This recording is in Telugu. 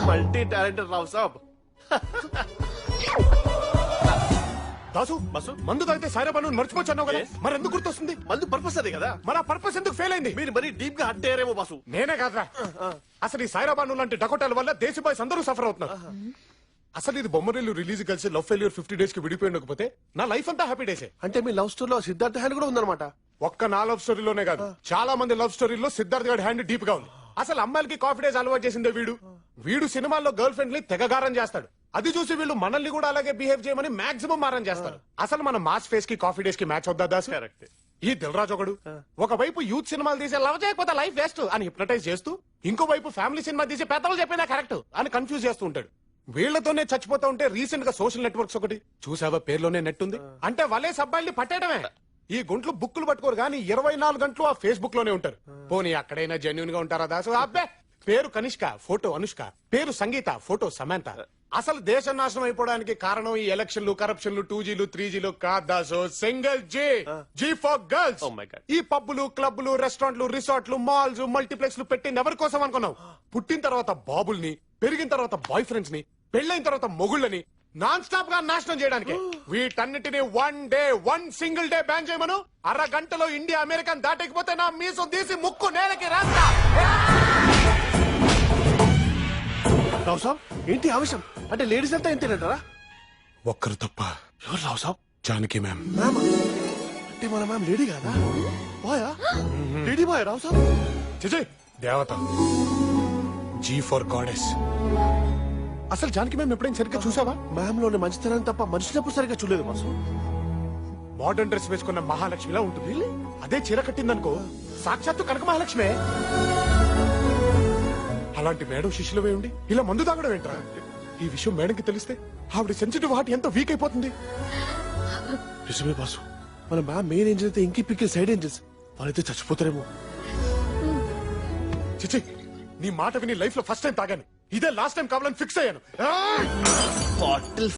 మల్టీ టాలెంటెడ్ రావు సాబ్. దాసు బస్సు మందు తాగితే సాయిరాబాను మర్చిపోవచ్చు అన్నావు కదా, Yes. మరి ఎందుకు గుర్తొస్తుంది? మందు పర్పస్ అదే కదా. మరి ఆ పర్పస్ ఎందుకు ఫెయిల్ అయింది? మీరు మరీ డీప్ గా హట్ అయ్యారేమో బాసు. నేనే కాదురా, అసలు ఈ సాయిరాబాను లాంటి డకోటాల వల్ల దేశ బాయ్స్ అందరూ సఫర్ అవుతున్నారు. అసలు ఇది బొమ్మరిల్లు రిలీజ్ కలిసి లవ్ ఫెయిల్యూర్ 50 days కి విడిపోయి ఉండకపోతే నా లైఫ్ అంతా హ్యాపీ డేసే. అంటే మీ లవ్ స్టోరీలో సిద్ధార్థ హ్యాండ్ కూడా ఉందన్నమాట. ఒక్క నా లవ్ స్టోరీలోనే కాదు, చాలా మంది లవ్ స్టోరీలో సిద్ధార్థ్ గారి హ్యాండ్ డీప్ గా ఉంది. అసలు అమ్మాయిలకి కాన్ఫిడెన్స్ అలవాటు చేసిందే వీడు సినిమాల్లో గర్ల్ ఫ్రెండ్ ని తెగగారం చేస్తాడు. అది చూసి వీళ్ళు మనల్ని కూడా అలాగే బిహేవ్ చేయమని మాక్సిమం మారం చేస్తారు. అసలు మన మాస్ ఫేస్ కి కాఫీ డేస్ కి మ్యాచ్ అవుద్దా దాసు? కరెక్ట్. ఈ దిల్రాజ్ ఒకడు ఒకవైపు యూత్ సినిమాలు తీసే లవ్ చేయకపోతే లైఫ్ వేస్ట్ అని హిప్నటైజ్ చేస్తూ, ఇంకో వైపు ఫ్యామిలీ సినిమా తీసి పెద్దలు చెప్పినా కరెక్ట్ అని కన్ఫ్యూజ్ చేస్తూ ఉంటాడు. వీళ్లతోనే చచ్చిపోతా ఉంటే రీసెంట్ గా సోషల్ నెట్వర్క్స్ ఒకటి చూసావా, పేర్లోనే నెట్ ఉంది అంటే వలే సబ్బాయిల్ని పట్టేయడమే. ఈ గుంట్లు బుక్కులు పట్టుకోరు కానీ 24 గంటలు ఆ ఫేస్బుక్ లోనే ఉంటారు. పోనీ అక్కడైనా జెన్యున్ గా ఉంటారా దాసు? అబ్బే, పేరు కనిష్క, ఫోటో అనుష్క, పేరు సంగీత, ఫోటో సమంత. అసలు దేశం నాశనం అయిపోవడానికి కారణం ఈ ఎలక్షన్లు, కరప్షన్లు, 2Gలు 3Gలు కాదు Dasu, single G for girls. Oh my God. ఈ పబ్బులు, క్లబ్లు, రెస్టారెంట్లు, రిసార్ట్లు, మాల్స్, మల్టీప్లెక్స్లు పెట్టింది ఎవరి కోసం అనుకున్నావు? పుట్టిన తర్వాత బాబుల్ని, పెరిగిన తర్వాత బాయ్ ఫ్రెండ్స్ ని, పెళ్ళైన తర్వాత మొగుళ్ళని నాన్ స్టాప్ గా నాశనం చేయడానికి. వీటన్నిటిని వన్ సింగిల్ డే బ్యాన్ చేయమను. అరగంటలో ఇండియా అమెరికన్ దాటకపోతే నా మీసం తీసి ముక్కు నేలకి రాస్తా. రావు సాబ్ ఏంటి ఆవేశం? అంటే లేడీస్ అంతా ఏంటంటారా? ఒక్కరు తప్ప. ఎవరు రావు సాబ్? జానకి మ్యామ్. మ్యామ్ అంటే మన మ్యామ్ లేడీ కాదా? బాయా? లేడీ బాయ్ రావు సాబ్? చిజయ్ దేవత, జీ ఫర్ గాడెస్. అసలు జానకి మ్యామ్ ఎప్పుడైనా సరిగ్గా చూసావా? మ్యామ్ లోని మంచితనం తప్ప మనుషులప్పుడు సరిగ్గా చూడలేదు బాసు. మోడర్న్ డ్రెస్ వేసుకున్న మహాలక్ష్మిలా ఉంటుంది. అదే చీర కట్టిందనుకో సాక్షాత్తు కనక మహాలక్ష్మే. అలాంటి మేడం శిష్యులవే ఉండి ఇలా మందు తాగడం ఏంట్రా? ఈ విషయం మేడంకి తెలిస్తే ఆవిడ సెన్సిటివ్ హార్ట్ ఎంత వీక్ అయిపోతుంది. నిజమే బాసు, మన మ్యామ్ మెయిన్ ఏంజల్ అయితే ఇంకి పిక్కి సైడ్ ఏంజల్స్ వాళ్ళైతే చచ్చిపోతారేమో. చిచి, నీ మాట విని లైఫ్ లో ఫస్ట్ టైం తాగాను. ఇదే లాస్ట్ టైం కావాలని ఫిక్స్ అయ్యాను. బాటిల్